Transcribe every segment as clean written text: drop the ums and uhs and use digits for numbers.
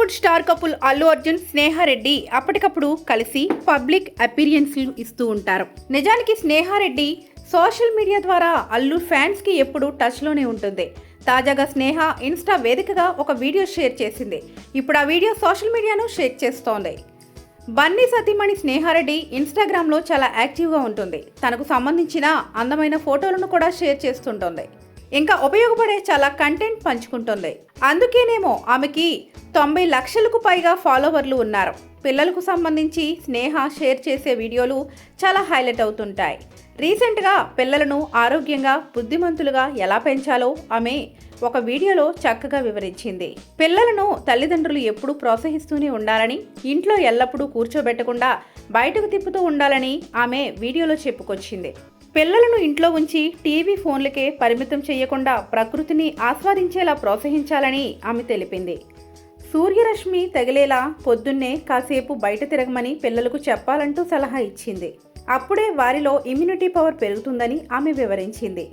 Tollywood star couple Allu Arjun Sneha Reddy అప్పటికప్పుడు కలిసి public అపీరియన్స్లు ఇస్తూ ఉంటారు. నిజానికి స్నేహారెడ్డి సోషల్ మీడియా ద్వారా అల్లు ఫ్యాన్స్ కి ఎప్పుడు టచ్ లోనే ఉంటుంది. తాజాగా స్నేహ ఇన్స్టా వేదికగా ఒక వీడియో షేర్ చేసింది. ఇప్పుడు ఆ వీడియో సోషల్ మీడియాను షేక్ చేస్తోంది. బన్నీ సతీమణి స్నేహారెడ్డి ఇన్స్టాగ్రామ్లో చాలా యాక్టివ్గా ఉంటుంది. తనకు సంబంధించిన అందమైన ఫోటోలను కూడా షేర్ చేస్తుంటుంది. ఇంకా ఉపయోగపడే చాలా కంటెంట్ పంచుకుంటుంది. అందుకేనేమో ఆమెకి 90 లక్షలకు పైగా ఫాలోవర్లు ఉన్నారు. పిల్లలకు సంబంధించి స్నేహ షేర్ చేసే వీడియోలు చాలా హైలైట్ అవుతుంటాయి. రీసెంట్గా పిల్లలను ఆరోగ్యంగా బుద్ధిమంతులుగా ఎలా పెంచాలో ఆమె ఒక వీడియోలో చక్కగా వివరించింది. పిల్లలను తల్లిదండ్రులు ఎప్పుడూ ప్రోత్సహిస్తూనే ఉండాలని, ఇంట్లో ఎల్లప్పుడూ కూర్చోబెట్టకుండా బయటకు తిప్పుతూ ఉండాలని ఆమె వీడియోలో చెప్పుకొచ్చింది. పిల్లలను ఇంట్లో ఉంచి టీవీ ఫోన్లకే పరిమితం చేయకుండా ప్రకృతిని ఆస్వాదించేలా ప్రోత్సహించాలని ఆమె తెలిపింది. సూర్యరశ్మి తగిలేలా పొద్దున్నే కాసేపు బయట తిరగమని పిల్లలకు చెప్పాలంటూ సలహా ఇచ్చింది. అప్పుడే వారిలో ఇమ్యూనిటీ పవర్ పెరుగుతుందని ఆమె వివరించింది.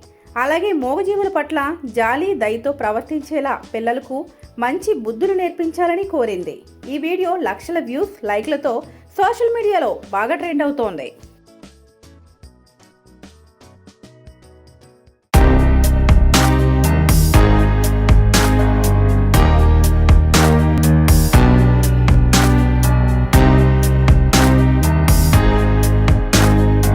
అలాగే మూగజీవుల పట్ల జాలి దయతో ప్రవర్తించేలా పిల్లలకు మంచి బుద్ధులు నేర్పించాలని కోరింది. ఈ వీడియో లక్షల వ్యూస్, లైక్లతో సోషల్ మీడియాలో బాగా ట్రెండ్ అవుతోంది.